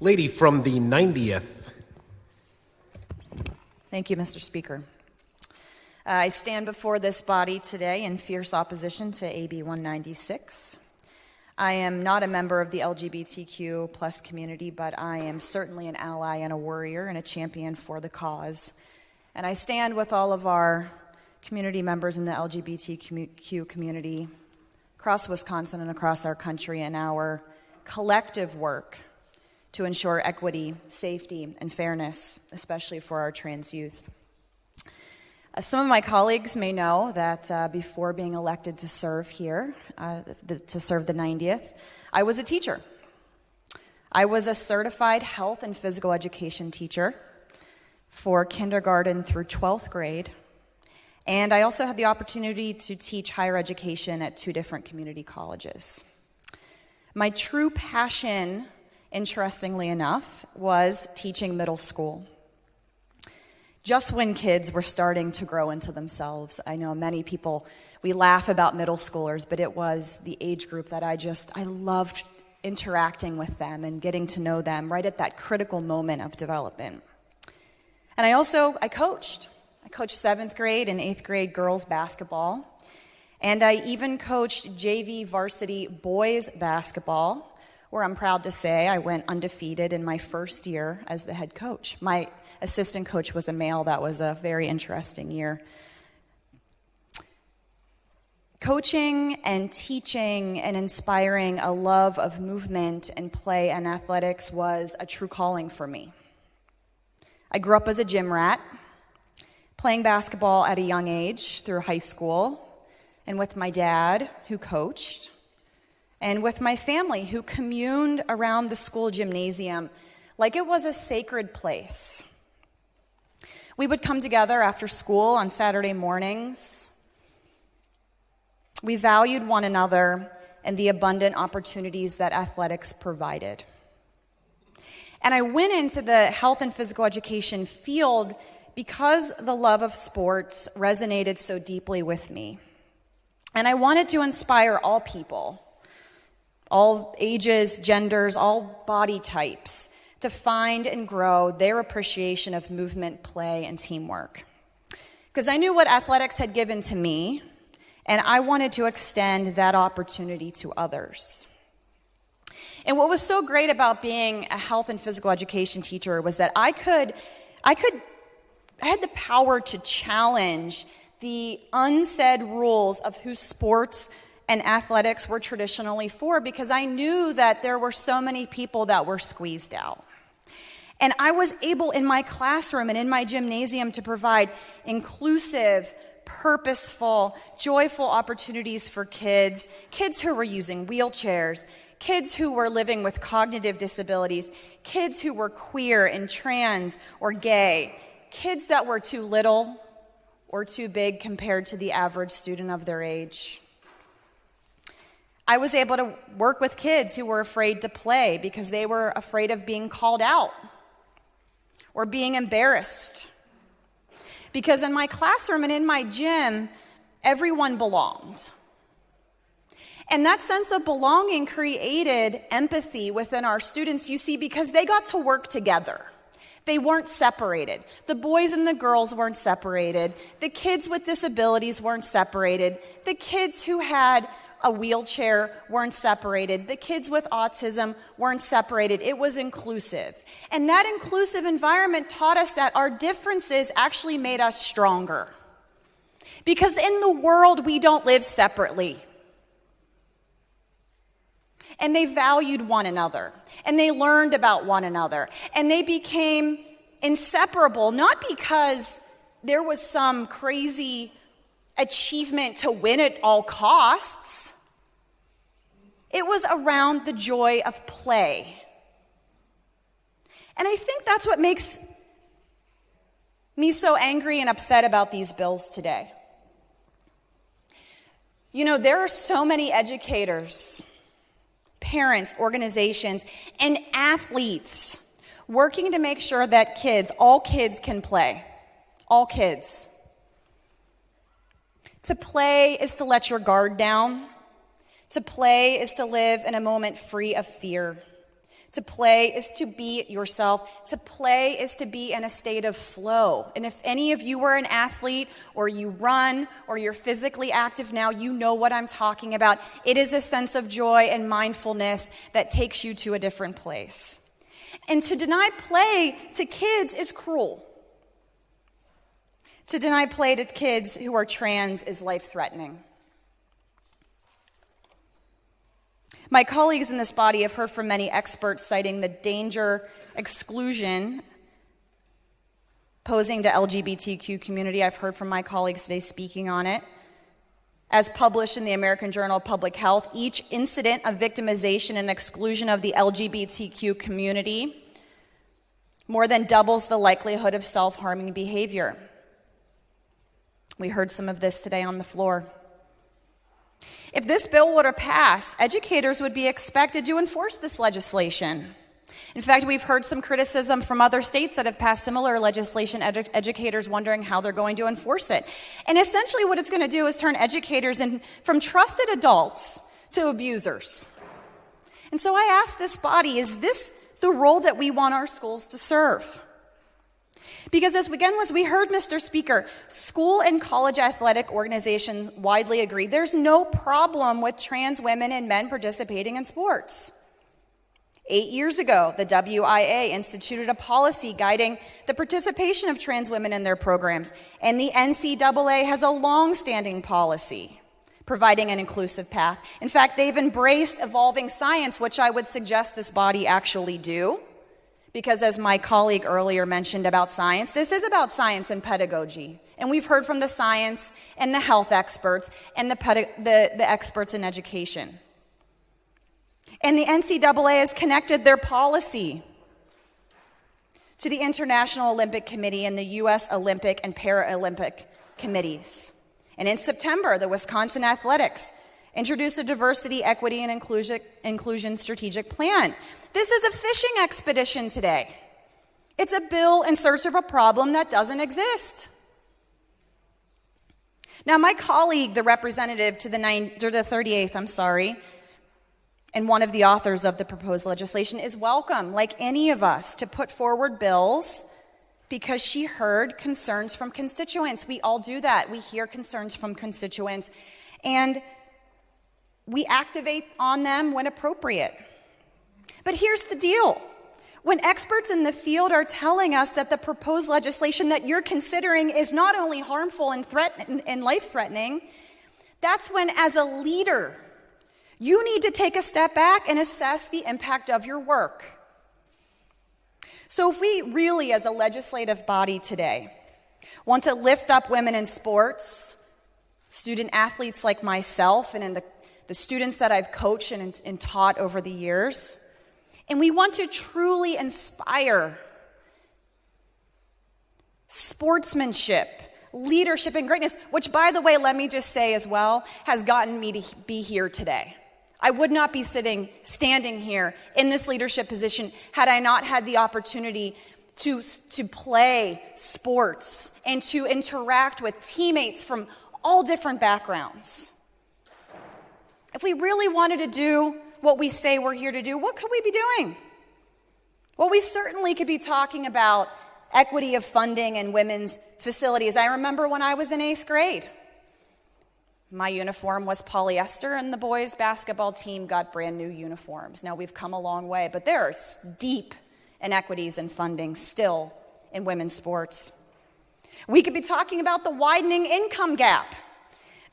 Lady from the 90th. Thank you, Mr. Speaker. I stand before this body today in fierce opposition to AB 196. I am not a member of the LGBTQ plus community, but I am certainly an ally and a warrior and a champion for the cause. And I stand with all of our community members in the LGBTQ community across Wisconsin and across our country in our collective work to ensure equity, safety, and fairness, especially for our trans youth. Some of my colleagues may know that before being elected to serve here, to serve the 90th, I was a teacher. I was a certified health and physical education teacher for kindergarten through 12th grade, and I also had the opportunity to teach higher education at 2 different community colleges. My true passion, interestingly enough, was teaching middle school. Just when kids were starting to grow into themselves. I know many people, we laugh about middle schoolers, but it was the age group that I loved interacting with them and getting to know them right at that critical moment of development. And I coached. I coached 7th grade and 8th grade girls basketball. And I even coached JV varsity boys basketball, where I'm proud to say I went undefeated in my first year as the head coach. My assistant coach was a male. That was a very interesting year. Coaching and teaching and inspiring a love of movement and play and athletics was a true calling for me. I grew up as a gym rat, playing basketball at a young age through high school, and with my dad, who coached, and with my family, who communed around the school gymnasium like it was a sacred place. We would come together after school on Saturday mornings. We valued one another and the abundant opportunities that athletics provided. And I went into the health and physical education field because the love of sports resonated so deeply with me. And I wanted to inspire all people, all ages, genders, all body types, to find and grow their appreciation of movement, play, and teamwork. Because I knew what athletics had given to me, and I wanted to extend that opportunity to others. And what was so great about being a health and physical education teacher was that I had the power to challenge the unsaid rules of who sports and athletics were traditionally for, because I knew that there were so many people that were squeezed out. And I was able in my classroom and in my gymnasium to provide inclusive, purposeful, joyful opportunities for kids who were using wheelchairs, kids who were living with cognitive disabilities, kids who were queer and trans or gay, kids that were too little or too big compared to the average student of their age. I was able to work with kids who were afraid to play because they were afraid of being called out or being embarrassed. Because in my classroom and in my gym, everyone belonged. And that sense of belonging created empathy within our students, you see, because they got to work together. They weren't separated. The boys and the girls weren't separated. The kids with disabilities weren't separated. The kids who had a wheelchair weren't separated. The kids with autism weren't separated. It was inclusive. And that inclusive environment taught us that our differences actually made us stronger. Because in the world, we don't live separately. And they valued one another. And they learned about one another. And they became inseparable, not because there was some crazy achievement to win at all costs. It was around the joy of play. And I think that's what makes me so angry and upset about these bills today. You know, there are so many educators, parents, organizations, and athletes working to make sure that all kids can play. All kids. To play is to let your guard down. To play is to live in a moment free of fear. To play is to be yourself. To play is to be in a state of flow. And if any of you were an athlete or you run or you're physically active now, you know what I'm talking about. It is a sense of joy and mindfulness that takes you to a different place. And to deny play to kids is cruel. To deny play to kids who are trans is life-threatening. My colleagues in this body have heard from many experts citing the danger exclusion posing to LGBTQ community. I've heard from my colleagues today speaking on it. As published in the American Journal of Public Health, each incident of victimization and exclusion of the LGBTQ community more than doubles the likelihood of self-harming behavior. We heard some of this today on the floor. If this bill were to pass, educators would be expected to enforce this legislation. In fact, we've heard some criticism from other states that have passed similar legislation, educators wondering how they're going to enforce it. And essentially what it's going to do is turn educators from trusted adults to abusers. And so I ask this body, is this the role that we want our schools to serve? Because as we heard, Mr. Speaker, school and college athletic organizations widely agree there's no problem with trans women and men participating in sports. 8 years ago, the WIA instituted a policy guiding the participation of trans women in their programs, and the NCAA has a long-standing policy providing an inclusive path. In fact, they've embraced evolving science, which I would suggest this body actually do. Because as my colleague earlier mentioned about science, this is about science and pedagogy. And we've heard from the science and the health experts and the experts in education. And the NCAA has connected their policy to the International Olympic Committee and the U.S. Olympic and Paralympic committees. And in September, the Wisconsin Athletics introduced a diversity, equity, and inclusion strategic plan. This is a fishing expedition today. It's a bill in search of a problem that doesn't exist. Now, my colleague, the representative to the 38th, and one of the authors of the proposed legislation, is welcome, like any of us, to put forward bills because she heard concerns from constituents. We all do that. We hear concerns from constituents, and we activate on them when appropriate. But here's the deal. When experts in the field are telling us that the proposed legislation that you're considering is not only harmful and life-threatening, that's when, as a leader, you need to take a step back and assess the impact of your work. So if we really, as a legislative body today, want to lift up women in sports, student athletes like myself, and in the students that I've coached and taught over the years, and we want to truly inspire sportsmanship, leadership, and greatness, which, by the way, let me just say as well, has gotten me to be here today. I would not be standing here in this leadership position had I not had the opportunity to play sports and to interact with teammates from all different backgrounds. If we really wanted to do what we say we're here to do, what could we be doing? Well, we certainly could be talking about equity of funding in women's facilities. I remember when I was in 8th grade, my uniform was polyester and the boys' basketball team got brand new uniforms. Now, we've come a long way, but there are deep inequities in funding still in women's sports. We could be talking about the widening income gap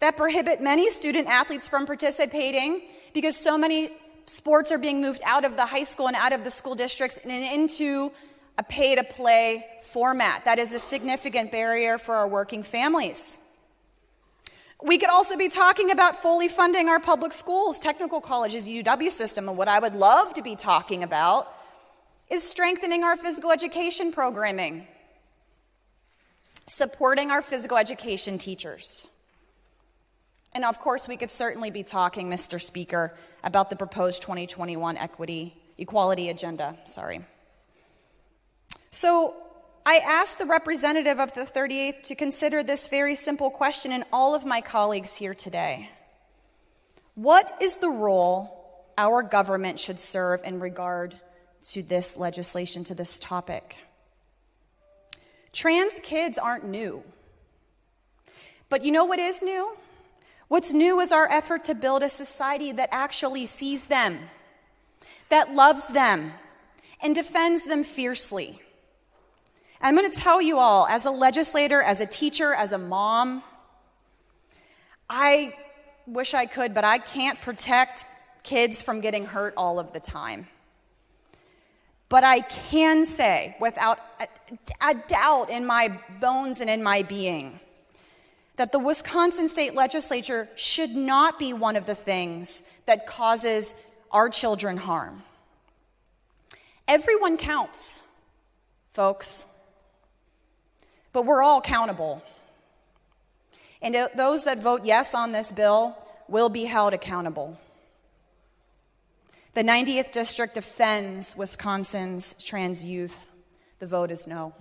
that prohibit many student athletes from participating because so many sports are being moved out of the high school and out of the school districts and into a pay-to-play format. That is a significant barrier for our working families. We could also be talking about fully funding our public schools, technical colleges, UW system, and what I would love to be talking about is strengthening our physical education programming, supporting our physical education teachers. And of course, we could certainly be talking, Mr. Speaker, about the proposed 2021 equality agenda. So I asked the representative of the 38th to consider this very simple question and all of my colleagues here today. What is the role our government should serve in regard to this legislation, to this topic. Trans kids aren't new. But you know what is new? What's new is our effort to build a society that actually sees them, that loves them, and defends them fiercely. I'm going to tell you all, as a legislator, as a teacher, as a mom, I wish I could, but I can't protect kids from getting hurt all of the time. But I can say, without a doubt in my bones and in my being, that the Wisconsin State Legislature should not be one of the things that causes our children harm. Everyone counts, folks, but we're all accountable. And those that vote yes on this bill will be held accountable. The 90th District defends Wisconsin's trans youth. The vote is no.